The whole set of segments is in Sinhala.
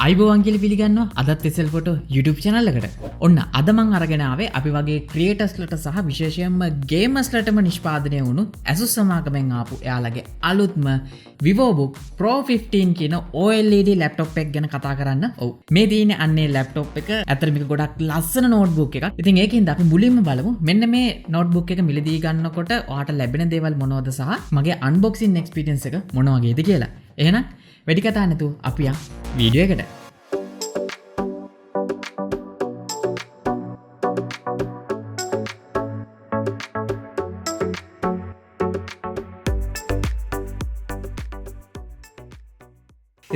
අයිබෝවන් කියලා පිළිගන්නවා අදත් SL Photo YouTube channel එකට. ඔන්න අද මම අරගෙන ආවේ අපි වගේ ක්‍රියේටර්ස්ලට සහ විශේෂයෙන්ම ගේමර්ස්ලටම නිෂ්පාදනය වුණු Asus සමාගමෙන් ආපු එයාලගේ අලුත්ම VivoBook Pro 15 කියන OLED laptop එක ගැන කතා කරන්න. ඔව්. මේ තියෙන්නේ අන්නේ laptop එක. ඇත්තට මේක ගොඩක් ලස්සන notebook එකක්. ඉතින් ඒකින්ද අපි මුලින්ම බලමු මෙන්න මේ notebook එක මිලදී ගන්නකොට ඔයාට ලැබෙන දේවල් මොනවද සහ මගේ unboxing experience එක මොන වගේද කියලා. එහෙනම් වැඩි කතා නැතුව අපි යමු වීඩියෝ එකට.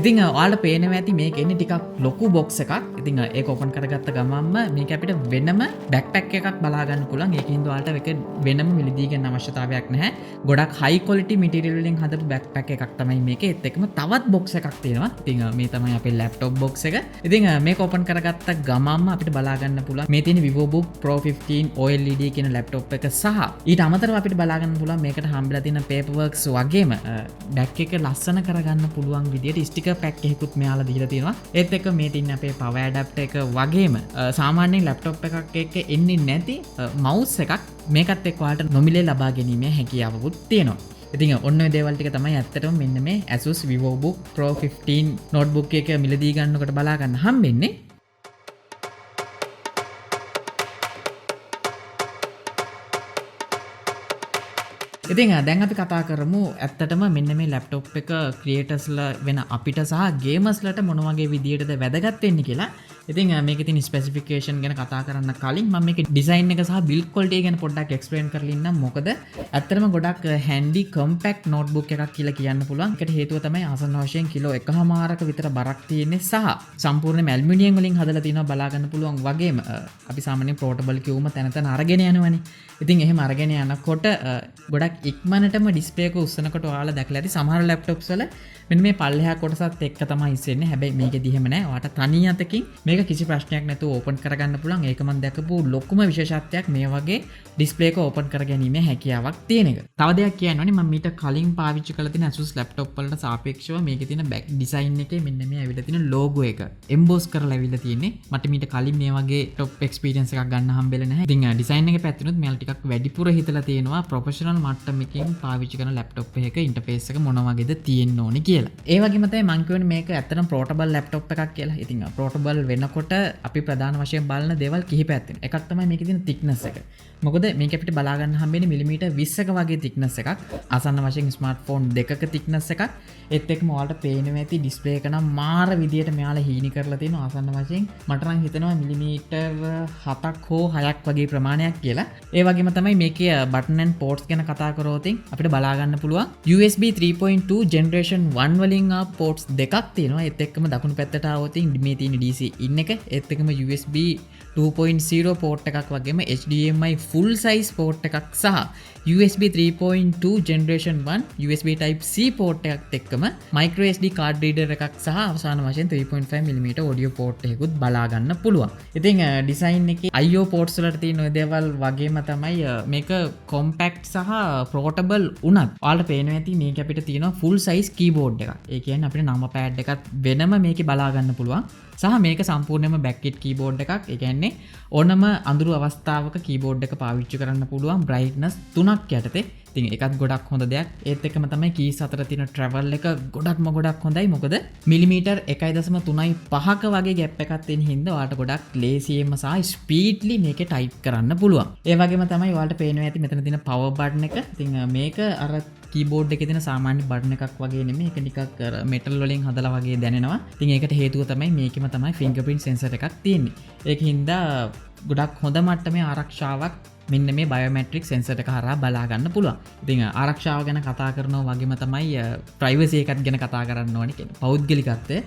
ඉතින් ඔයාලට පේනවා ඇති මේක එන්නේ ටිකක් ලොකු බොක්ස් එකක්. ඉතින් ඒක ඕපන් කරගත්ත ගමන්ම මේක අපිට වෙනම බෑක්පැක් එකක් බලා ගන්න පුළුවන්. ඒකින්ද ඔයාලට මේක වෙනම මිලදී ගන්න අවශ්‍යතාවයක් නැහැ. ගොඩක් හයි ක්වොලිටි මැටීරියල් වලින් හදපු බෑක්පැක් එකක් තමයි මේක. ඒත් එක්කම තවත් බොක්ස් එකක් තියෙනවා. ඉතින් මේ තමයි අපේ ලැප්ටොප් බොක්ස් එක. ඉතින් මේක ඕපන් කරගත්ත ගමන්ම අපිට බලා ගන්න පුළුවන් මේ තියෙන VivoBook Pro 15 OLED කියන ලැප්ටොප් එක සහ ඊට අමතරව අපිට බලා ගන්න පුළුවන් මේකට හම්බෙලා තියෙන paper works වගේම බෑක් එක ලස්සන කරගන්න පුළුවන් විදියට ස්ටිකර් පැක් එකකුත් මෙයාලා දීලා තියෙනවා. ඒත් එක්ක මේ තින්නේ අපේ power adapter එක වගේම සාමාන්‍යයෙන් ලැප්ටොප් එකක් එක්ක එන්නේ නැති mouse එකක් මේකත් එක්ක ඔයාලට නොමිලේ ලබා ගැනීමේ හැකියාවකුත් තියෙනවා. ඉතින් ඔන්න ඔය දේවල් ටික තමයි ඇත්තටම මෙන්න මේ Asus VivoBook Pro 15 notebook එක මිලදී ගන්නකොට බලා ගන්න හම්බෙන්නේ. ඉතින් දැන් අපි කතා කරමු ඇත්තටම මෙන්න මේ ලැප්ටොප් එක ක්‍රියේටර්ස්ලා වෙන අපිට සහ ගේමර්ස්ලට මොන වගේ විදියටද වැදගත් වෙන්නේ කියලා. ඉතින් මේකේ තියෙන ස්පෙસિෆිකේෂන් ගැන කතා කරන්න කලින් මම මේකේ ඩිසයින් එක සහ බිල්ඩ් ක්වොලිටි ගැන පොඩ්ඩක් එක්ස්ප්ලেইন කරලා ඉන්නම්. මොකද ඇත්තටම ගොඩක් හැන්ඩි කම්පැක්ට් නෝට්බුක් එකක් කියලා කියන්න පුළුවන්. ඒකට හේතුව තමයි ආසන්න වශයෙන් කිලෝ 1.5ක විතර බරක් තියෙන්නේ සහ සම්පූර්ණයෙන්ම ඇලුමිනියම් වලින් හදලා තිනවා බලා ගන්න පුළුවන් වගේම අපි සාමාන්‍යයෙන් පෝටබල් කියවම තැන තැන අරගෙන යනවනේ. ඉතින් එහෙම අරගෙන යනකොට ගොඩක් ඉක්මනටම ඩිස්ප්ලේ එක උස්සනකොට ඔයාලා දැකලා ඇති සමහර ලැප්ටොප්ස් වල මෙන්න මේ පල්ලෙහා කොටසත් එක්ක තමයි ඉස්සෙන්නේ. හැබැයි මේකෙදි එහෙම නැහැ. ඔයාට තනි අතකින් මේක කිසි ප්‍රශ්නයක් නැතුව ඕපන් කරගන්න පුළුවන්. ඒක මම දැකපු ලොකුම විශේෂත්වයක් මේ වගේ ඩිස්ප්ලේ එක ඕපන් කරගැනීමේ හැකියාවක් තියෙන එක. තව දෙයක් කියන්න ඕනේ මම මීට කලින් පාවිච්චි කරලා තියෙන Asus ලැප්ටොප් වලට සාපේක්ෂව මේකේ තියෙන බෑක් ඩිසයින් එකේ මෙන්න මේ ඇවිල්ලා තියෙන ලෝගෝ එක එම්බෝස් කරලා ඇවිල්ලා තියෙන්නේ. මට මීට කලින් මේ වගේ টොප් එක්ස්පීරියන්ස් එකක් ගන්න හම්බෙලා නැහැ. ඉතින් ඩිසයින් එකේ පැත්තෙනුත් මෙයාලා ටිකක් වැඩිපුර හිතලා තියෙනවා ප්‍රොෆෙෂනල් මට්ටමකින් පාවිච්චි කරන ලැප්ටොප් එකක ඉන්ටර්ෆේස් එක මොන වගේද තියෙන්න ඕනේ කියලා. ඒ වගේම තමයි මම කියවනේ මේක ඇත්තටම පෝටබල් ලැප්ටොප් එකක් කියලා. ඉතින් පෝටබල් වෙනකොට අපි ප්‍රධාන වශයෙන් බලන දේවල් කිහිපයක් තියෙනවා. එකක් තමයි මේකේ තියෙන thickness එක. මොකද මේක අපිට බලා ගන්න හම්බෙන්නේ මිලිමීටර් 20ක වගේ thickness එකක්. ආසන්න වශයෙන් ස්මාර්ට්ෆෝන් දෙකක thickness එකක්. ඒත් එක්කම ඔයාලට පේනවා ඇති ඩිස්ප්ලේ එක නම් මාර විදියට මෙයාලා හීනි කරලා තියෙනවා ආසන්න වශයෙන්. මට නම් හිතෙනවා මිලිමීටර් 7ක් හෝ 6ක් වගේ ප්‍රමාණයක් කියලා. ඒ වගේම තමයි මේකේ බටන් and ports ගැන කතා කරොත් අපිට බලා ගන්න පුළුවන් USB 3.2 generation 1 වලින් ports දෙකක් තියෙනවා. ඒත් එක්කම දකුණු පැත්තට ආවොත් මේ තියෙන DC in එක ඒත් එක්කම USB 2.0 port එකක් වගේම HDMI full size port එකක් සහ USB 3.2 generation 1 USB type C port එකත් එක්කම micro SD card reader එකක් සහ අවසාන වශයෙන් 3.5mm audio port එකකුත් බලා ගන්න පුළුවන්. ඉතින් design එකේ IO ports වලට තියෙන ඔය දේවල් වගේම තමයි මේක compact සහ portable උනත් ඔයාලට පේනවා ඇති මේක අපිට තියෙනවා full size keyboard එකක්. ඒ කියන්නේ අපිට number pad එකත් වෙනම මේකේ බලා ගන්න පුළුවන්. සහ මේක සම්පූර්ණයෙන්ම backlit keyboard එකක්. ඒ කියන්නේ ඕනම අඳුරු අවස්ථාවක keyboard එක පාවිච්චි කරන්න පුළුවන් brightness 3ක් යටතේ. ඉතින් ඒකත් ගොඩක් හොඳ දෙයක්. ඒත් එක්කම තමයි keys අතර තියෙන travel එක ගොඩක් හොඳයි. මොකද මිලිමීටර් 1.5ක වගේ gap එකක් තියෙන හින්දා ඔයාලට ගොඩක් ලේසියෙන්ම සහ ස්පීඩ්ලි මේකේ type කරන්න පුළුවන්. ඒ වගේම තමයි ඔයාලට පේනවා ඇති මෙතන තියෙන power button එක. ඉතින් මේක අර කීබෝඩ් එකේ තියෙන සාමාන්‍ය බටන් එකක් වගේ නෙමෙයි. ඒක නිකක් මෙටල් වලින් හදලා වගේ දැනෙනවා. ඉතින් ඒකට හේතුව තමයි මේකෙම තමයි fingerprint sensor එකක් තියෙන්නේ. ඒකින්ද ගොඩක් හොඳ මට්ටමේ ආරක්ෂාවක් මෙන්න මේ බයෝමැට්‍රික් සෙන්සර් එක හරහා බලා ගන්න පුළුවන්. ඉතින් ආරක්ෂාව ගැන කතා කරනවා වගේම තමයි ප්‍රයිවසි එකත් ගැන කතා කරන්න ඕනේ කියන්නේ පෞද්ගලිකත්වය.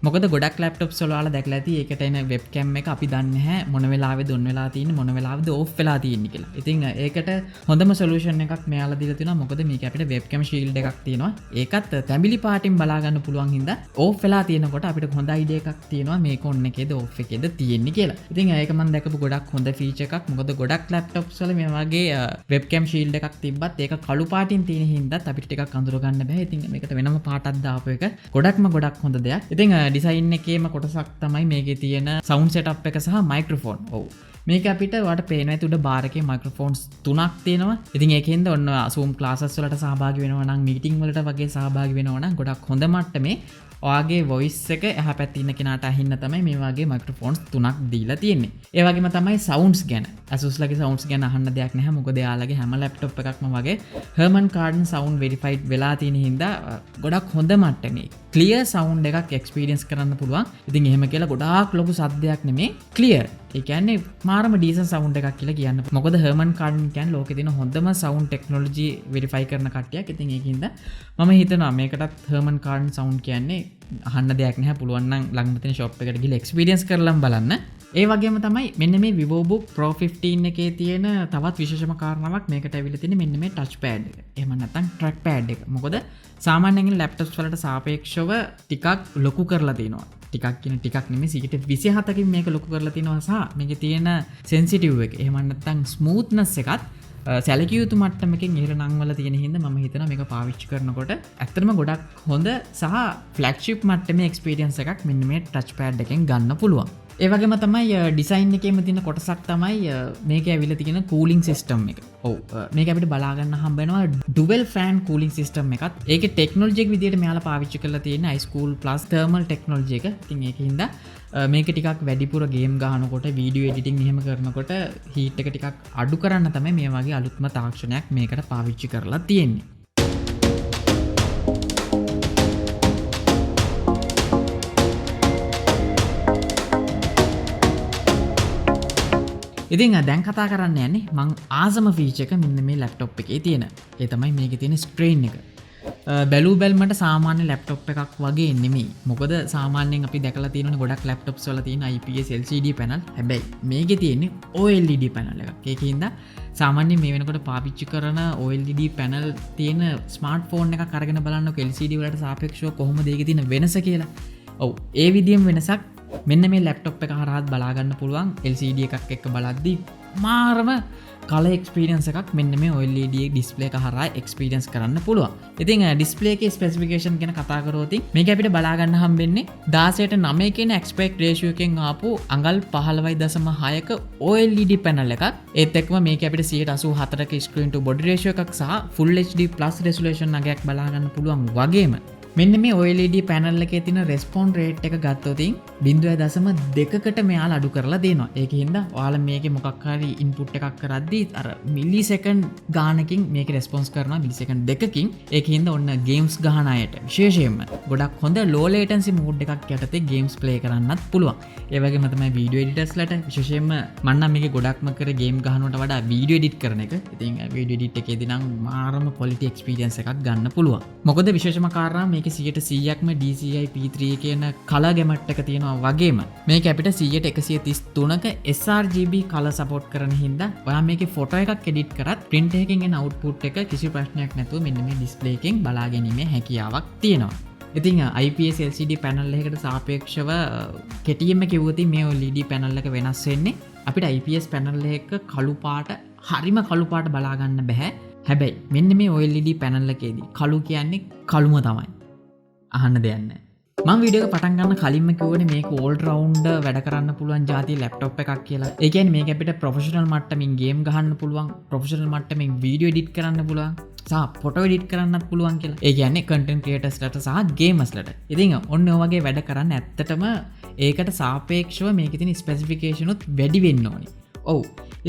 මොකද ගොඩක් ලැප්ටොප්ස් වල ඔයාලා දැකලා ඇති ඒකට එන වෙබ්කැම් එක අපි දන්නේ නැහැ මොන වෙලාවෙද ඔන් වෙලා තියෙන්නේ මොන වෙලාවෙද ඕෆ් වෙලා තියෙන්නේ කියලා. ඉතින් ඒකට හොඳම සොලියුෂන් එකක් මෙයාලා දීලා තිනවා. මොකද මේක අපිට වෙබ්කැම් ෂීල්ඩ් එකක් තියෙනවා. ඒකත් තැඹිලි පාටින් බලා ගන්න පුළුවන් හින්දා ඕෆ් වෙලා තියෙනකොට අපිට හොඳ අයිඩියා එකක් තියෙනවා මේක ඔන් එකේද ඕෆ් එකේද තියෙන්නේ කියලා. ඉතින් ඒක මම දැකපු ගොඩක් හොඳ ෆීචර් එකක්. මොකද ගොඩක් ලැප්ටොප්ස් වල මේ වගේ වෙබ්කැම් ෂීල්ඩ් එකක් තිබ්බත් ඒක කළු පාටින් තියෙන හින්දා අපිට ටිකක් අඳුර ගන්න බෑ. ඉතින් මේකට වෙනම පාටක් දාපු එක ගොඩක් හොඳ දෙයක්. ඉතින් ඩිසයින් එකේම කොටසක් තමයි මේකේ තියෙන සවුන්ඩ් සෙටප් එක සහ මයික්‍රොෆෝන්. ඔව්. මේක අපිට වට පේනවා ඇති උඩ බාර් එකේ මයික්‍රොෆෝන්ස් 3ක් තියෙනවා. ඉතින් ඒකෙන්ද ඔන්න Zoom classes වලට සහභාගී වෙනවා නම් මීටින් වලට වගේ සහභාගී වෙනවා නම් ගොඩක් හොඳ මට්ටමේ ඔයාගේ වොයිස් එක එහා පැත්තේ ඉන්න කෙනාට අහින්න තමයි මේ වගේ මයික්‍රොෆෝන්ස් 3ක් දීලා තියෙන්නේ. ඒ වගේම තමයි සවුන්ඩ්ස් ගැන. Asus ලගේ සවුන්ඩ්ස් ගැන අහන්න දෙයක් නැහැ. මොකද එයාලගේ හැම ලැප්ටොප් එකක්ම වගේ Harman Kardon සවුන්ඩ් වෙරිෆයිඩ් වෙලා තියෙන හින්දා ගොඩක් හොඳ මට්ටමේ ක්ලියර් සවුන්ඩ් එකක් එක්ස්පීරියන්ස් කරන්න පුළුවන්. ඉතින් එහෙම කියලා ගොඩාක් ලොකු සද්දයක් නෙමේ ක්ලියර්. ඒ කියන්නේ මාරම ඩීසන් සවුන්ඩ් එකක් කියලා කියන්න. මොකද Harman Kardon කියන්නේ ලෝකේ තියෙන හොඳම සවුන්ඩ් ටෙක්නොලොජි වෙරිෆයි කරන කට්ටියක්. ඉතින් ඒකින්ද මම හිතනවා මේකටත් Harman Kardon සවුන්ඩ් කියන්නේ අහන්න දෙයක් නැහැ. පුළුවන් නම් ළඟම තියෙන ෂොප් එකට ගිහලා එක්ස්පීරියන්ස් කරලා බලන්න. ඒ වගේම තමයි මෙන්න මේ VivoBook Pro 15 එකේ තියෙන තවත් විශේෂම කාරණාවක් මේකට ඇවිල්ලා තියෙන්නේ මෙන්න මේ ටච් පෑඩ් එක. එහෙම නැත්නම් ට්‍රැක් පෑඩ් එක. මොකද සාමාන්‍යයෙන් ලැප්ටොප්ස් වලට සාපේක්ෂව ටිකක් ලොකු කරලා තියෙනවා. ටිකක් නෙමෙයි 27කින් මේක ලොකු කරලා තියෙනවා සහ මේකේ තියෙන සෙන්සිටිව් එක. එහෙම නැත්නම් ස්මූත්නස් එකත් සැලකිය යුතු මට්ටමකින් ඉහළ නංවල තියෙන හින්දා මම හිතනවා මේක පාවිච්චි කරනකොට ඇත්තටම ගොඩක් හොඳ සහ ෆ්ලැග්ෂිප් මට්ටමේ එක්ස්පීරියන්ස් එකක් මෙන්න මේ ටච් පෑඩ් එකෙන් ගන්න පුළුවන්. ඒ වගේම තමයි ඩිසයින් එකේම තියෙන කොටසක් තමයි මේකේ ඇවිල්ලා තියෙන කූලින් සිස්ටම් එක. ඔව් මේක අපිට බලා ගන්න හම්බ වෙනවා ඩුවල් ෆෑන් කූලින් සිස්ටම් එකත්. ඒකේ ටෙක්නොලොජි එක විදියට මෙයාලා පාවිච්චි කරලා තියෙන ice cool plus thermal technology එක. ඉතින් ඒකින්ද මේක ටිකක් වැඩිපුර ගේම් ගහනකොට වීඩියෝ එඩිටින් එහෙම කරනකොට හීට් එක ටිකක් අඩු කරන්න තමයි මේ වගේ අලුත්ම තාක්ෂණයක් මේකට පාවිච්චි කරලා තියෙන්නේ. ඉතින් දැන් කතා කරන්න යන්නේ මං ආසම ෆීචර් එක මෙන්න මේ ලැප්ටොප් එකේ තියෙන. ඒ තමයි මේකේ තියෙන ස්ක්‍රීන් එක. බැලු බැල්මට සාමාන්‍ය ලැප්ටොප් එකක් වගේ නෙමෙයි. මොකද සාමාන්‍යයෙන් අපි දැකලා තියෙනනේ ගොඩක් ලැප්ටොප්ස් වල තියෙන IPS LCD පැනල්. හැබැයි මේකේ තියෙන්නේ OLED පැනල් එකක්. ඒකින්ද සාමාන්‍යයෙන් මේ වෙනකොට පාවිච්චි කරන OLED පැනල් තියෙන ස්මාර්ට්ෆෝන් එකක් අරගෙන බලන්නකො LCD වලට සාපේක්ෂව කොහොමද ඒකේ තියෙන වෙනස කියලා. ඔව් ඒ විදිහෙම වෙනසක් මෙන්න මේ ලැප්ටොප් එක හරහාත් බලාගන්න පුළුවන්. LCD එකක් එක්ක බලද්දී මාරම කලර් එක්ස්පීරියන්ස් එකක් මෙන්න මේ OLED ඩිස්ප්ලේ එක හරහා එක්ස්පීරියන්ස් කරන්න පුළුවන්. ඉතින් ඩිස්ප්ලේ එකේ ස්පෙસિෆිකේෂන් ගැන කතා කරොත් මේක අපිට බලා ගන්න හම්බෙන්නේ 16:9 කියන ඇස්පෙක්ට් රේෂියෝ එකෙන් ආපු අඟල් 15.6ක OLED පැනල් එකක්. ඒත් එක්කම මේක අපිට 184ක ස්ක්‍රීන් ටු බොඩි රේෂියෝ එකක් සහ Full HD plus resolution නගයක් බලා ගන්න පුළුවන් වගේම මෙන්න මේ OLED පැනල් එකේ තියෙන රෙස්පොන්ඩ් රේට් එක ගත්තොත් 0.2කට මෙයාලා අඩු කරලා දෙනවා. ඒකින්ද ඔයාලා මේකේ මොකක් හරි ඉන්පුට් එකක් කරද්දී අර මිලිසෙකන්ඩ් ගානකින් මේක රෙස්පොන්ස් කරනවා මිලිසෙකන්ඩ් දෙකකින්. ඒකින්ද ඔන්න ගේම්ස් ගහන අයට විශේෂයෙන්ම ගොඩක් හොඳ ලෝ ලේටන්සි මෝඩ් එකක් යටතේ ගේම්ස් ප්ලේ කරන්නත් පුළුවන්. ඒ වගේම තමයි වීඩියෝ එඩිටර්ස්ලට විශේෂයෙන්ම මම නම් මේකේ ගොඩක්ම කර ගේම් ගහනවට වඩා වීඩියෝ එඩිට් කරන එක. ඉතින් වීඩියෝ එඩිට් එකේදී නම් මාරම ක්වොලිටි එක්ස්පීරියන්ස් එකක් ගන්න පුළුවන්. මොකද විශේෂම කාරණා මේක 100%ක්ම DCI P3 කියන කලර් ගැමට් එක තියෙනවා වගේම මේක අපිට 133ක sRGB කලර් සපෝට් කරන හින්දා ඔයා මේකේ ෆොටෝ එකක් එඩිට් කරත් print එකකින් එන output එක කිසි ප්‍රශ්නයක් නැතුව මෙන්න මේ ඩිස්ප්ලේ එකෙන් බලා ගැනීමේ හැකියාවක් තියෙනවා. ඉතින් IPS LCD පැනල් එකකට සාපේක්ෂව කෙටියෙන්ම කිව්වොත් මේ OLED පැනල් එක වෙනස් වෙන්නේ අපිට IPS පැනල් එක කළු පාට හරිම කළු පාට බලා ගන්න බෑ. හැබැයි මෙන්න මේ OLED පැනල් එකේදී කළු කියන්නේ කළුම තමයි. අහන්න දෙයක් නැහැ. මම වීඩියෝ එක පටන් ගන්න කලින්ම කිව්වනේ මේක ඕල් රවුන්ඩ් වැඩ කරන්න පුළුවන් જાති ලැප්ටොප් එකක් කියලා. ඒ කියන්නේ මේක අපිට ප්‍රොෆෙෂනල් මට්ටමින් ගේම් ගහන්න පුළුවන්, ප්‍රොෆෙෂනල් මට්ටමින් වීඩියෝ එඩිට් කරන්න පුළුවන්, සහ ෆොටෝ එඩිට් කරන්නත් පුළුවන් කියලා. ඒ කියන්නේ කන්ටෙන්ට් ක්‍රියේටර්ස්ලට සහ ගේමර්ස්ලට. ඉතින් ඔන්න ඔය වගේ වැඩ කරන්න ඇත්තටම ඒකට සාපේක්ෂව මේකේ තියෙන ස්පෙસિෆිකේෂන් උත් වැඩි වෙන්න ඕනේ. ඔව්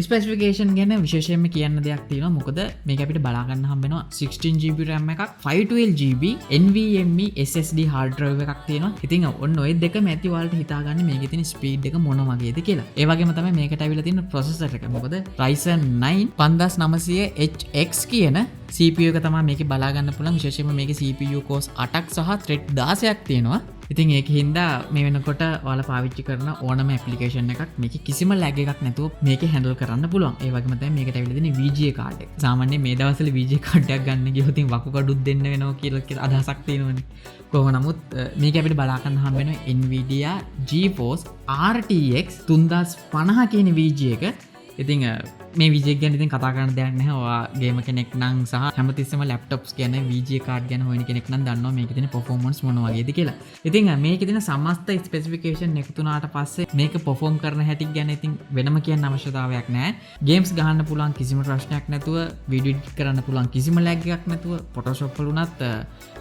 ස්පෙසිෆිකේෂන් ගැන විශේෂයෙන්ම කියන්න දෙයක් තියෙනවා. මොකද මේක අපිට බලා ගන්න හම්බ වෙනවා 16GB RAM එකක් 512GB NVMe SSD hard drive එකක් තියෙනවා. ඉතින් ඔන්න ඔය දෙකම ඇති ඔයාලට හිතා ගන්න මේකේ තියෙන ස්පීඩ් එක මොන වගේද කියලා. ඒ වගේම තමයි මේකට අවිලා තියෙන ප්‍රොසෙසර් එක. මොකද Ryzen 9 5900HX කියන CPU එක තමයි මේකේ බලා ගන්න පුළුවන්. විශේෂයෙන්ම මේකේ CPU cores 8ක් සහ thread 16ක් තියෙනවා. ඉතින් ඒක හින්දා මේ වෙනකොට ඔයාලා පාවිච්චි කරන ඕනම ඇප්ලිකේෂන් එකක් මේකේ කිසිම ලැග් එකක් නැතුව මේකේ හැන්ඩල් කරන්න පුළුවන්. ඒ වගේම තමයි මේකට ඇවිල්ලා තියෙන VGA කාඩ් එක. සාමාන්‍යයෙන් මේ දවස්වල VGA කාඩ් එකක් ගන්න ගියොත් ඉතින් වකුගඩුත් දෙන්න වෙනවා කියලා අදහසක් තියෙනවනේ. කොහොම නමුත් මේක අපිට බලා ගන්න හම්බ වෙනවා Nvidia GeForce RTX 3050 කියන VGA එක. ඉතින් මේ විජය ගැන ඉතින් කතා කරන්න දෙයක් නැහැ. ඔයා ගේම කෙනෙක් නම් සහ හැමතිස්සෙම laptops ගැන VGA card ගැන හොයන කෙනෙක් නම් දන්නවා මේකේ තියෙන performance මොන වගේද කියලා. ඉතින් මේකේ තියෙන සමස්ත ස්පෙસિෆිකේෂන් එකතු වුණාට පස්සේ මේක perform කරන හැටි ගැන ඉතින් වෙනම කියන්න අවශ්‍යතාවයක් නැහැ. games ගහන්න පුළුවන් කිසිම ප්‍රශ්නයක් නැතුව, video edit කරන්න පුළුවන් කිසිම lag එකක් නැතුව, Photoshop වල උනත්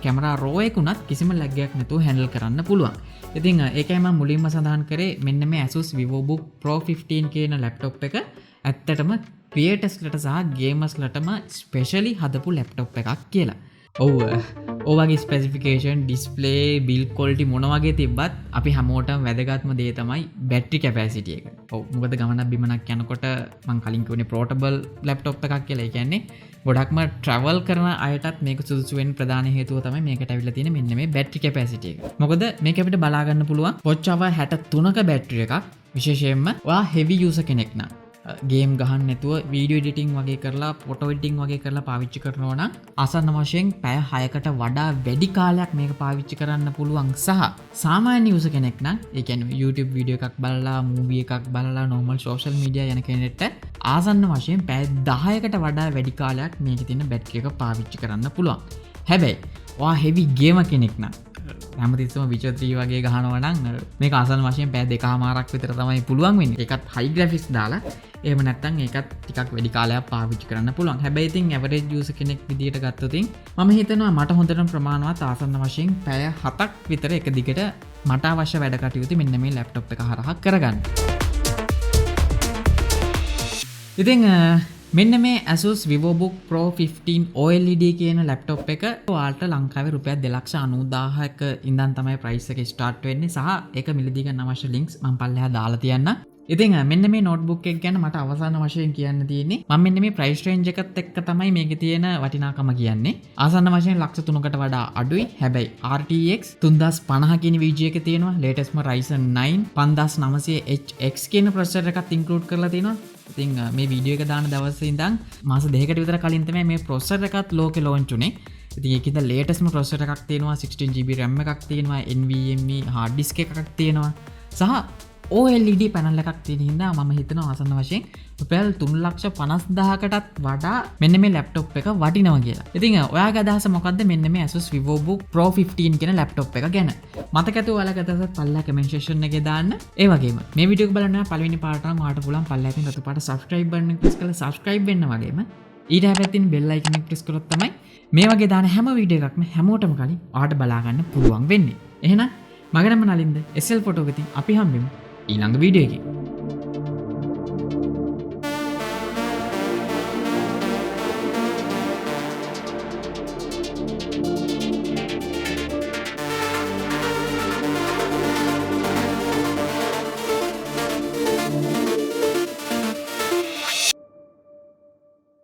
camera raw එක උනත් කිසිම lag එකක් නැතුව handle කරන්න පුළුවන්. ඉතින් ඒකයි මම මුලින්ම සඳහන් කරේ මෙන්න මේ Asus VivoBook Pro 15 කියන laptop එක ඇත්තටම ක්‍රියේටර්ස්ලට සහ ගේමර්ස්ලටම ස්පෙෂලි හදපු ලැප්ටොප් එකක් කියලා. ඔව් ඔයගේ ස්පෙસિෆිකේෂන්, ඩිස්ප්ලේ, බිල්ඩ් ක්වොලිටි මොන වගේ තිබ්බත් අපි හැමෝටම වැදගත්ම දේ තමයි බැටරි කැපැසිටි එක. ඔව් මොකද ගමනක් බිමනක් යනකොට මම කලින් කිව්නේ පෝටබල් ලැප්ටොප් එකක් කියලා. ඒ කියන්නේ ගොඩක්ම ට්‍රැවල් කරන අයටත් මේක සුදුසු වෙන්න ප්‍රධාන හේතුව තමයි මේකට අවිල්ලා තියෙන මෙන්න මේ බැටරි කැපැසිටි එක. මොකද මේක අපිට බලා ගන්න පුළුවන් watch hour 63ක බැටරි එකක්. විශේෂයෙන්ම ඔයා heavy user කෙනෙක් නම් ගේම් ගහන්න නැතුව වීඩියෝ එඩිටිං වගේ කරලා ෆොටෝ එඩිටිං වගේ කරලා පාවිච්චි කරනවා නම් ආසන්න වශයෙන් පැය 6කට වඩා වැඩි කාලයක් මේක පාවිච්චි කරන්න පුළුවන්. සහ සාමාන්‍ය යූසර් කෙනෙක් නම් ඒ කියන්නේ YouTube වීඩියෝ එකක් බලලා, මූවි එකක් බලලා, normal social media යන කෙනෙක්ට ආසන්න වශයෙන් පැය 10කට වඩා වැඩි කාලයක් මේකේ තියෙන බැටරි එක පාවිච්චි කරන්න පුළුවන්. හැබැයි ඔයා heavy gamer කෙනෙක් නම් හැමතිස්සම Witcher 3 වගේ ගහනවා නම් මේක ආසන්න වශයෙන් පැය 2කමාරක් විතර තමයි පුළුවන් වෙන්නේ. ඒකත් high graphics දාලා. එහෙම නැත්නම් ඒකත් ටිකක් වැඩි කාලයක් පාවිච්චි කරන්න පුළුවන්. හැබැයි ඉතින් average user කෙනෙක් විදියට ගත්තොත් මම හිතනවා මට හොඳටම ප්‍රමාණවත් ආසන්න වශයෙන් පැය 7ක් විතර එක දිගට මට අවශ්‍ය වැඩ කටයුතු මෙන්න මේ laptop එක හරහා කරගන්න. ඉතින් මෙන්න මේ Asus VivoBook Pro 15 OLED කියන laptop එක ඔයාලට ලංකාවේ රුපියල් 2,90,000ක ඉඳන් තමයි price එක start වෙන්නේ. සහ ඒක මිලදී ගන්න අවශ්‍ය links මම පල්ලෙහා දාලා තියන්න. ඉතින් මෙන්න මේ notebook එක ගැන මට අවසාන වශයෙන් කියන්න තියෙන්නේ මම මෙන්න මේ price range එකත් එක්ක තමයි මේකේ තියෙන වටිනාකම කියන්නේ. ආසන්න වශයෙන් ලක්ෂ 3කට වඩා අඩුයි. හැබැයි RTX 3050 කියන VGA එක තියෙනවා. latestම Ryzen 9 5900HX කියන processor එකත් include කරලා තියෙනවා. ඉතින් මේ වීඩියෝ එක දාන දවසේ ඉඳන් මාස 2කට විතර කලින් තමයි මේ processor එකත් ලෝකේ launch උනේ. ඉතින් ඒකෙන්ද latestම processor එකක් තියෙනවා, 16GB RAM එකක් තියෙනවා, NVMe hard disk එකක් තියෙනවා. සහ OLED පැනල් එකක් තියෙන හින්දා මම හිතනවා ආසන්න වශයෙන් රුපියල් 3,50,000කටත් වඩා මෙන්න මේ ලැප්ටොප් එක වටිනවා කියලා. ඉතින් ඔයාගේ අදහස මොකද්ද මෙන්න මේ Asus VivoBook Pro 15 කියන ලැප්ටොප් එක ගැන? මතක ඇතුව ඔයාලගේ අදහසත් පල්ලා කමෙන්ට් සෙක්ෂන් එකේ දාන්න. ඒ වගේම මේ වීඩියෝ එක බලන්න පළවෙනි පාට නම් ඔයාලට පුළුවන් පල්ලා තියෙන රතු පාට subscribe button එක press කරලා subscribe වෙන්න වගේම ඊට හැපැත්තින් bell icon එක press කරොත් තමයි මේ වගේ දාන හැම වීඩියෝ එකක්ම හැමෝටම කලින් ඔයාලට බලා ගන්න පුළුවන් වෙන්නේ. එහෙනම් මගේ නම නලින්ද SL ෆොටෝ ගතින් අපි හම්බෙමු ඊළඟ වීඩියෝ එකේ.